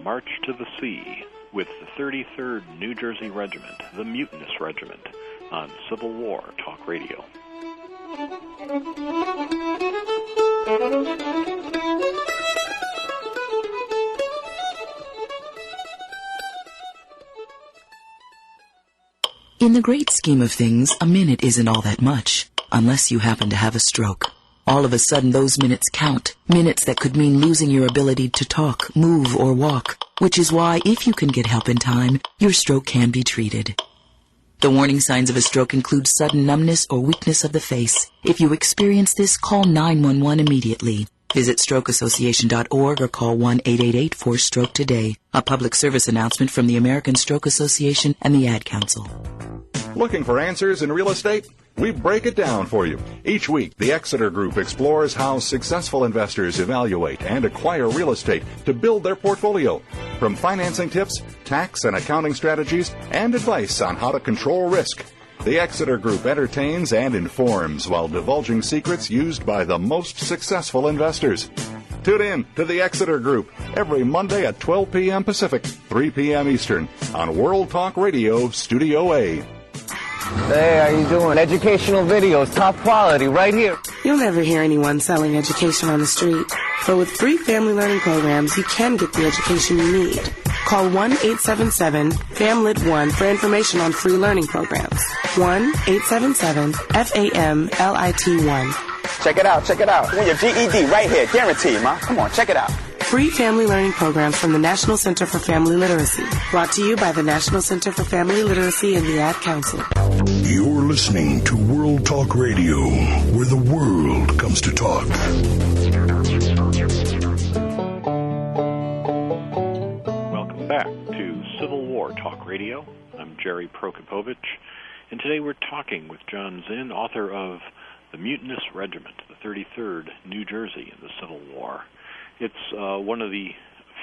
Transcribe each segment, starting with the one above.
march to the sea with the 33rd New Jersey Regiment, the Mutinous Regiment, on Civil War Talk Radio. In the great scheme of things, a minute isn't all that much, unless you happen to have a stroke. All of a sudden, those minutes count. Minutes that could mean losing your ability to talk, move, or walk. Which is why, if you can get help in time, your stroke can be treated. The warning signs of a stroke include sudden numbness or weakness of the face. If you experience this, call 911 immediately. Visit strokeassociation.org or call 1-888-4STROKE today. A public service announcement from the American Stroke Association and the Ad Council. Looking for answers in real estate? We break it down for you. Each week, the Exeter Group explores how successful investors evaluate and acquire real estate to build their portfolio. From financing tips, tax and accounting strategies, and advice on how to control risk, the Exeter Group entertains and informs while divulging secrets used by the most successful investors. Tune in to the Exeter Group every Monday at 12 p.m. Pacific, 3 p.m. Eastern on World Talk Radio, Studio A. Hey, how you doing? Educational videos, top quality, right here. You'll never hear anyone selling education on the street. But with free family learning programs, you can get the education you need. Call 1-877-FAMLIT1 for information on free learning programs. 1-877-FAMLIT1. Check it out, check it out. Win your GED right here, guaranteed, ma. Come on, check it out. Free family learning programs from the National Center for Family Literacy. Brought to you by the National Center for Family Literacy and the Ad Council. You're listening to World Talk Radio, where the world comes to talk. Welcome back to Civil War Talk Radio. I'm Jerry Prokopovich, and today we're talking with John Zinn, author of The Mutinous Regiment, the 33rd New Jersey in the Civil War. It's one of the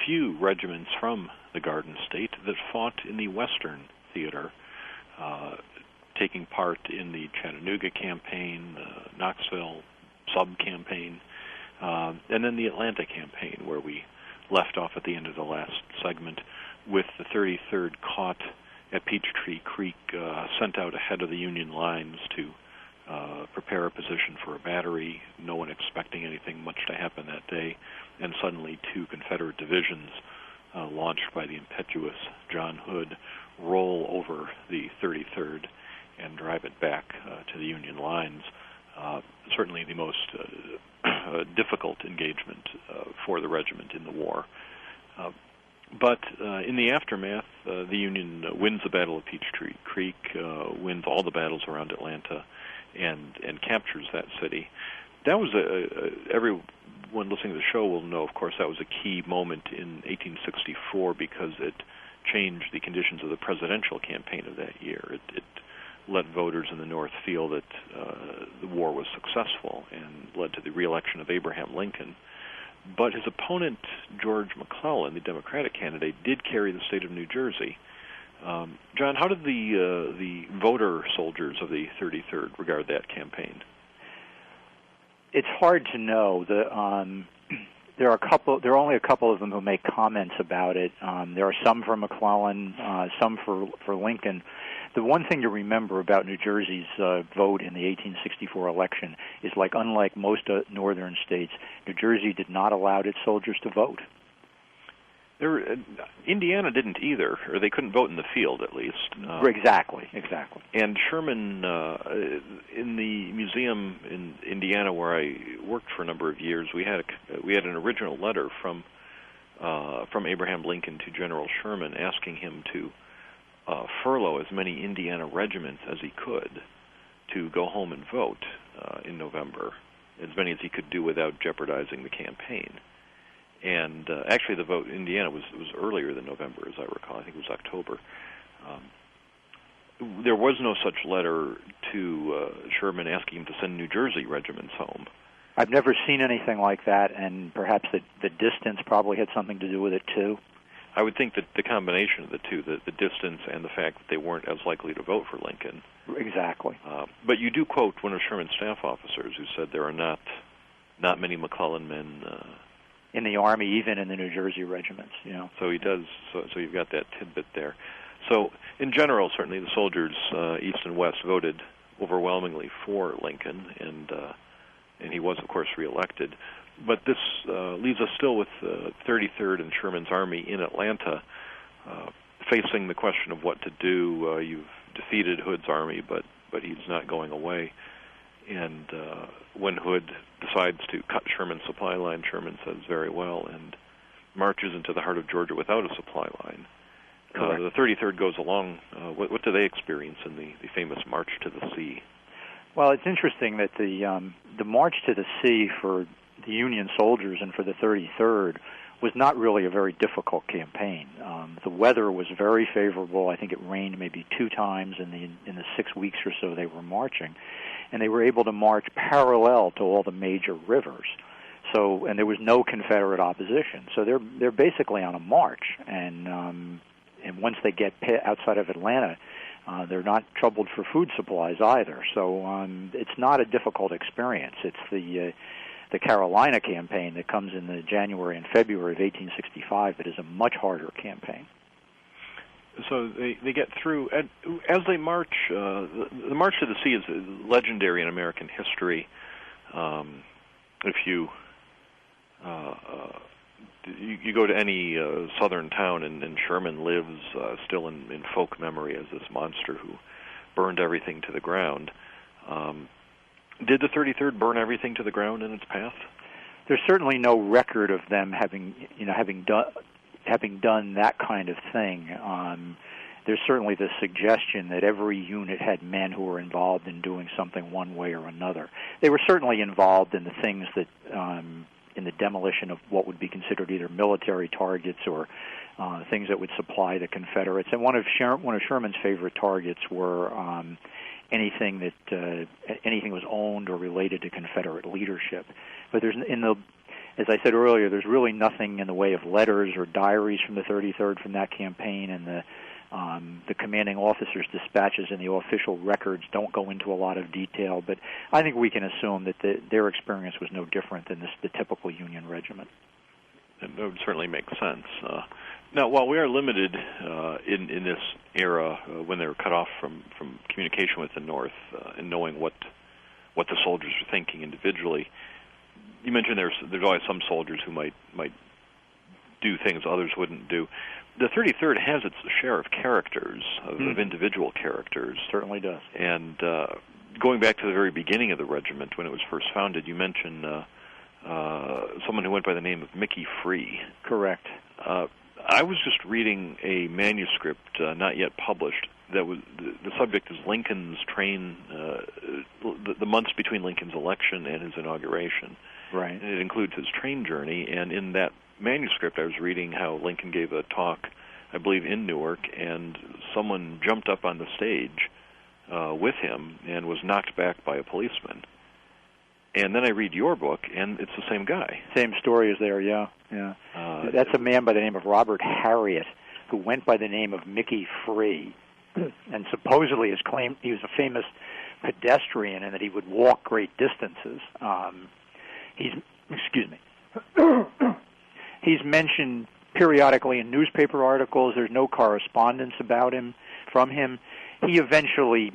few regiments from the Garden State that fought in the Western Theater, taking part in the Chattanooga campaign, the Knoxville sub-campaign, and then the Atlanta campaign, where we left off at the end of the last segment, with the 33rd caught at Peachtree Creek, sent out ahead of the Union lines to prepare a position for a battery, no one expecting anything much to happen that day, and suddenly two Confederate divisions, launched by the impetuous John Hood, roll over the 33rd and drive it back to the Union lines. Certainly the most difficult engagement for the regiment in the war. But in the aftermath, the Union wins the Battle of Peachtree Creek, wins all the battles around Atlanta, and captures that city. That was everyone listening to the show will know, of course, that was a key moment in 1864 because it changed the conditions of the presidential campaign of that year. It let voters in the North feel that the war was successful and led to the re-election of Abraham Lincoln. But his opponent, George McClellan, the Democratic candidate, did carry the state of New Jersey. John, how did the voter soldiers of the 33rd regard that campaign? It's hard to know. There are only a couple of them who make comments about it. There are some for McClellan, some for Lincoln. The one thing to remember about New Jersey's vote in the 1864 election is, unlike most northern states, New Jersey did not allow its soldiers to vote. Indiana didn't either, or they couldn't vote in the field, at least. Exactly. And Sherman, in the museum in Indiana, where I worked for a number of years, we had an original letter from Abraham Lincoln to General Sherman asking him to furlough as many Indiana regiments as he could to go home and vote in November, as many as he could do without jeopardizing the campaign. And actually, the vote in Indiana was earlier than November, as I recall. I think it was October. There was no such letter to Sherman asking him to send New Jersey regiments home. I've never seen anything like that, and perhaps the distance probably had something to do with it, too. I would think that the combination of the two, the distance and the fact that they weren't as likely to vote for Lincoln. Exactly. But you do quote one of Sherman's staff officers who said there are not many McClellan men in the Army, even in the New Jersey regiments. So he does. So you've got that tidbit there. So in general, certainly the soldiers, East and West, voted overwhelmingly for Lincoln, and he was, of course, reelected. But this leaves us still with the 33rd and Sherman's Army in Atlanta, facing the question of what to do. You've defeated Hood's army, but he's not going away. And when Hood decides to cut Sherman's supply line, Sherman says very well and marches into the heart of Georgia without a supply line. The 33rd goes along. What do they experience in the famous March to the Sea? Well, it's interesting that the March to the Sea for the Union soldiers and for the 33rd was not really a very difficult campaign. The weather was very favorable. I think it rained maybe 2 times in the 6 weeks or so they were marching, and they were able to march parallel to all the major rivers. So, and there was no Confederate opposition. So they're basically on a march, and once they get outside of Atlanta, they're not troubled for food supplies either. So it's not a difficult experience. It's the Carolina campaign that comes in the January and February of 1865 that is a much harder campaign. So they get through, and as they march, the March to the Sea is legendary in American history. If you go to any southern town, and Sherman lives still in folk memory as this monster who burned everything to the ground. Did the 33rd burn everything to the ground in its path? There's certainly no record of them having done that kind of thing. There's certainly the suggestion that every unit had men who were involved in doing something one way or another. They were certainly involved in the things that, in the demolition of what would be considered either military targets or things that would supply the Confederates. And one of Sherman's favorite targets were anything was owned or related to Confederate leadership. But as I said earlier, there's really nothing in the way of letters or diaries from the 33rd from that campaign, and the commanding officer's dispatches and the official records don't go into a lot of detail. But I think we can assume that their experience was no different than the typical Union regiment. That would certainly make sense. Now, while we are limited in this era when they were cut off from communication with the North and knowing what the soldiers were thinking individually, you mentioned there's always some soldiers who might do things others wouldn't do. The 33rd has its share of characters, of individual characters. Certainly does. And going back to the very beginning of the regiment, when it was first founded, you mentioned someone who went by the name of Mickey Free. Correct. I was just reading a manuscript not yet published that was the subject is Lincoln's train, the months between Lincoln's election and his inauguration. Right. And it includes his train journey, and in that manuscript I was reading how Lincoln gave a talk, I believe in Newark, and someone jumped up on the stage with him and was knocked back by a policeman. And then I read your book, and it's the same guy. Same story is there, yeah. That's a man by the name of Robert Harriet, who went by the name of Mickey Free, and supposedly is claimed he was a famous pedestrian and that he would walk great distances. He's mentioned periodically in newspaper articles. There's no correspondence about him from him. He eventually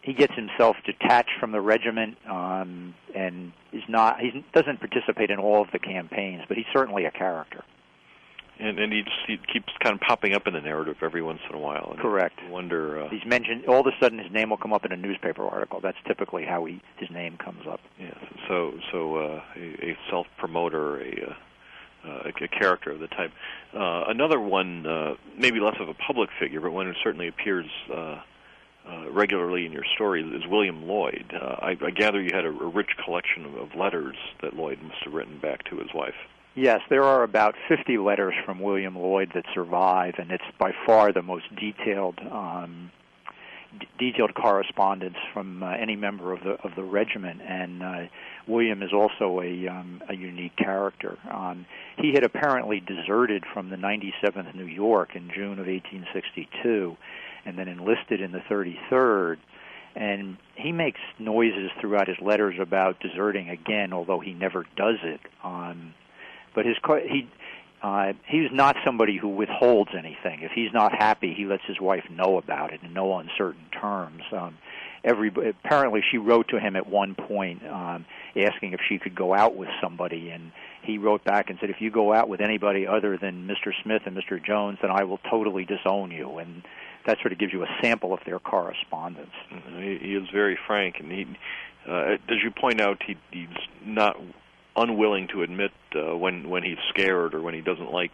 he gets himself detached from the regiment and he doesn't participate in all of the campaigns, but he's certainly a character. And he keeps kind of popping up in the narrative every once in a while. And correct. I wonder. He's mentioned all of a sudden. His name will come up in a newspaper article. That's typically how his name comes up. Yes. So a self-promoter, a character of the type. Another one, maybe less of a public figure, but one who certainly appears regularly in your story is William Lloyd. I gather you had a rich collection of letters that Lloyd must have written back to his wife. Yes, there are about 50 letters from William Lloyd that survive, and it's by far the most detailed correspondence from any member of the regiment. And William is also a unique character. He had apparently deserted from the 97th New York in June of 1862, and then enlisted in the 33rd. And he makes noises throughout his letters about deserting again, although he never does it. But he's not somebody who withholds anything. If he's not happy, he lets his wife know about it in no uncertain terms. Apparently she wrote to him at one point asking if she could go out with somebody, and he wrote back and said, if you go out with anybody other than Mr. Smith and Mr. Jones, then I will totally disown you. And that sort of gives you a sample of their correspondence. He is very frank, and as you point out, he's not unwilling to admit when he's scared or when he doesn't like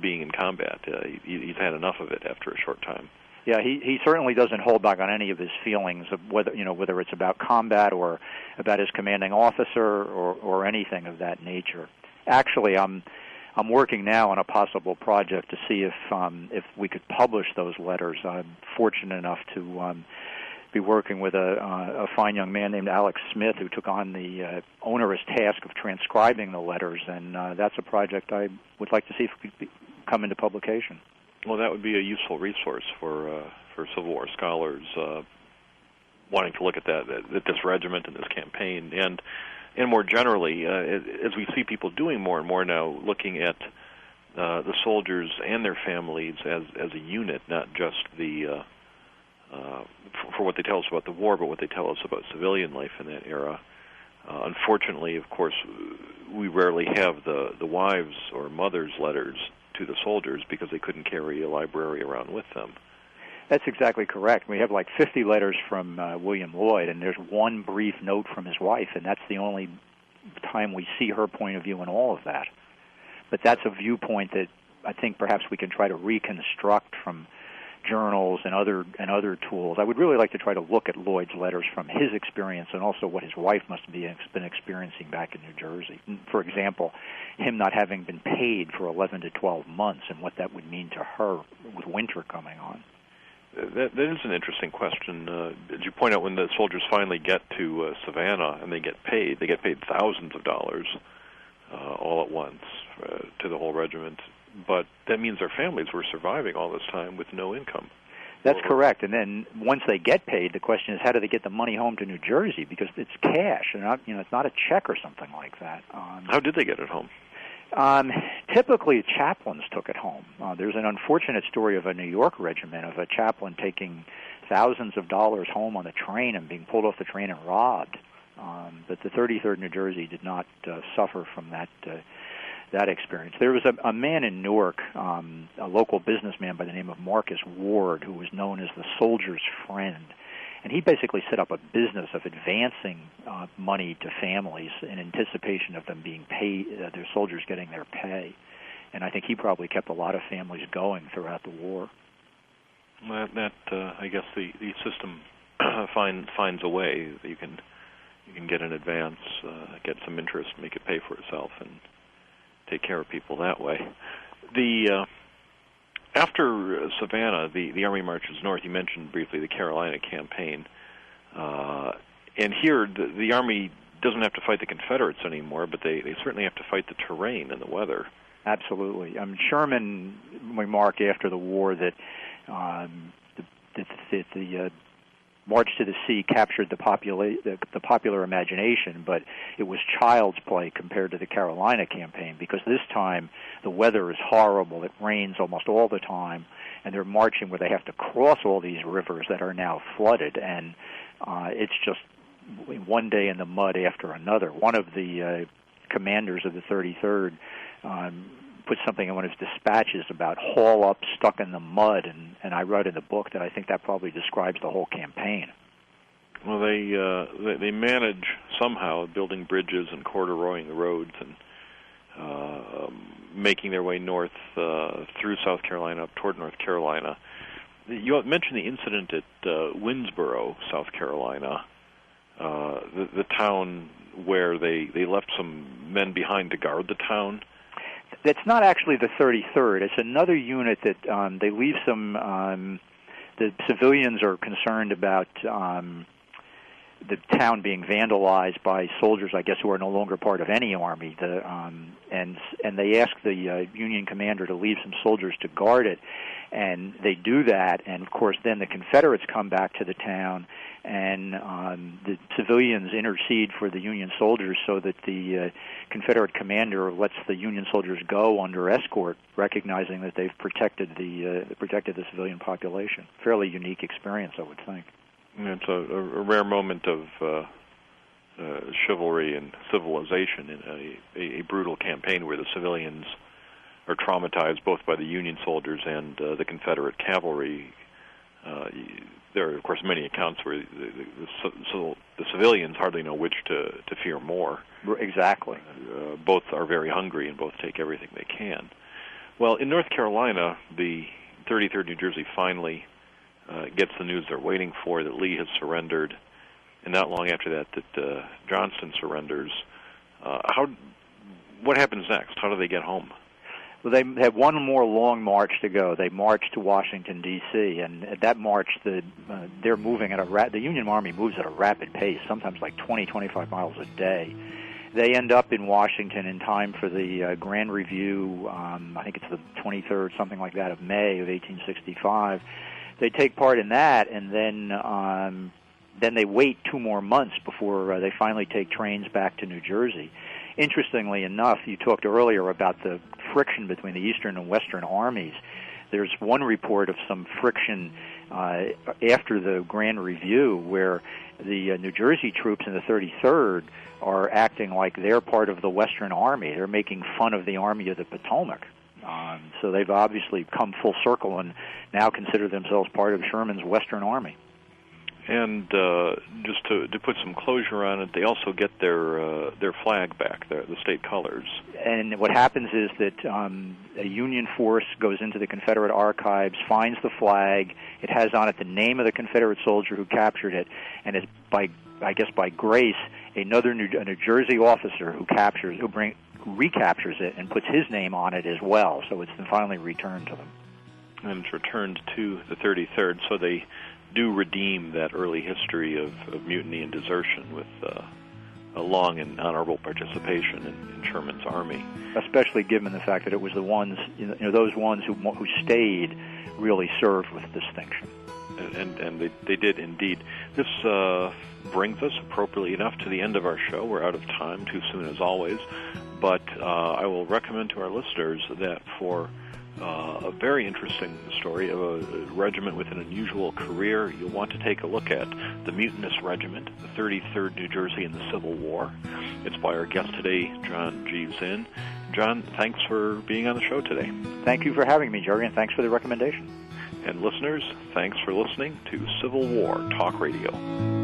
being in combat. He's had enough of it after a short time. Yeah, he certainly doesn't hold back on any of his feelings of whether it's about combat or about his commanding officer or anything of that nature. Actually, I'm working now on a possible project to see if we could publish those letters. I'm fortunate enough to be working with a fine young man named Alex Smith, who took on the onerous task of transcribing the letters, and that's a project I would like to see if it could come into publication. Well, that would be a useful resource for Civil War scholars wanting to look at at this regiment and this campaign, and more generally, as we see people doing more and more now, looking at the soldiers and their families as a unit, not just for what they tell us about the war, but what they tell us about civilian life in that era. Unfortunately, of course, we rarely have the wives' or mothers' letters to the soldiers because they couldn't carry a library around with them. That's exactly correct. We have like 50 letters from William Lloyd, and there's one brief note from his wife, and that's the only time we see her point of view in all of that. But that's a viewpoint that I think perhaps we can try to reconstruct from journals and other tools. I would really like to try to look at Lloyd's letters from his experience and also what his wife must have been experiencing back in New Jersey. For example, him not having been paid for 11 to 12 months and what that would mean to her with winter coming on. That is an interesting question. As you point out, when the soldiers finally get to Savannah and they get paid thousands of dollars all at once to the whole regiment. But that means their families were surviving all this time with no income. That's correct. And then once they get paid, the question is, how do they get the money home to New Jersey? Because it's cash, and it's not a check or something like that. How did they get it home? Typically, chaplains took it home. There's an unfortunate story of a New York regiment of a chaplain taking thousands of dollars home on the train and being pulled off the train and robbed. But the 33rd New Jersey did not suffer from that experience. There was a man in Newark, a local businessman by the name of Marcus Ward, who was known as the soldier's friend. And he basically set up a business of advancing money to families in anticipation of them being paid, their soldiers getting their pay. And I think he probably kept a lot of families going throughout the war. Well, I guess the system finds a way that you can get in advance, get some interest, make it pay for itself, and take care of people that way. After Savannah, the Army marches north. You mentioned briefly the Carolina campaign. And here, the Army doesn't have to fight the Confederates anymore, but they certainly have to fight the terrain and the weather. Absolutely. Sherman remarked after the war that the March to the Sea captured the popular imagination, but it was child's play compared to the Carolina campaign, because this time the weather is horrible. It rains almost all the time, and they're marching where they have to cross all these rivers that are now flooded, and it's just one day in the mud after another. One of the commanders of the 33rd put something in one of his dispatches about haul up stuck in the mud, and I wrote in the book that I think that probably describes the whole campaign. Well, they manage somehow building bridges and corduroying the roads and making their way north through South Carolina up toward North Carolina. You mentioned the incident at Winnsboro, South Carolina, the town where they left some men behind to guard the town. That's not actually the 33rd. It's another unit that they leave some. The civilians are concerned about the town being vandalized by soldiers, I guess, who are no longer part of any army. And they ask the Union commander to leave some soldiers to guard it, and they do that. And of course, then the Confederates come back to the town, and the civilians intercede for the Union soldiers so that the Confederate commander lets the Union soldiers go under escort, recognizing that they've protected the civilian population. Fairly unique experience, I would think. It's a rare moment of chivalry and civilization in a brutal campaign where the civilians are traumatized both by the Union soldiers and the Confederate cavalry. There are, of course, many accounts where the civilians hardly know which to fear more. Exactly. Both are very hungry and both take everything they can. Well, in North Carolina, the 33rd New Jersey finally gets the news they're waiting for, that Lee has surrendered, and not long after that Johnston surrenders. What happens next? How do they get home? Well, they have one more long march to go. They march to Washington, D.C., and at that march, they're moving at the Union Army moves at a rapid pace, sometimes like 20, 25 miles a day. They end up in Washington in time for the Grand Review, I think it's the 23rd, something like that, of May of 1865. They take part in that, and then they wait 2 more months before they finally take trains back to New Jersey. Interestingly enough, you talked earlier about the friction between the Eastern and Western armies. There's one report of some friction after the Grand Review where the New Jersey troops in the 33rd are acting like they're part of the Western Army. They're making fun of the Army of the Potomac. So they've obviously come full circle and now consider themselves part of Sherman's Western Army. And just to put some closure on it, they also get their flag back, the state colors. And what happens is that a Union force goes into the Confederate archives, finds the flag. It has on it the name of the Confederate soldier who captured it, and is by grace, another New Jersey officer who recaptures it and puts his name on it as well. So it's then finally returned to them. And it's returned to the 33rd, so they do redeem that early history of mutiny and desertion with a long and honorable participation in Sherman's army. Especially given the fact that it was the ones, those ones who stayed really served with distinction. And they did indeed. This brings us, appropriately enough, to the end of our show. We're out of time, too soon as always. But I will recommend to our listeners that for a very interesting story of a regiment with an unusual career, you'll want to take a look at the Mutinous Regiment, the 33rd New Jersey in the Civil War. It's by our guest today, John G. Zinn. John, thanks for being on the show today. Thank you for having me, Jerry, and thanks for the recommendation. And listeners, thanks for listening to Civil War Talk Radio.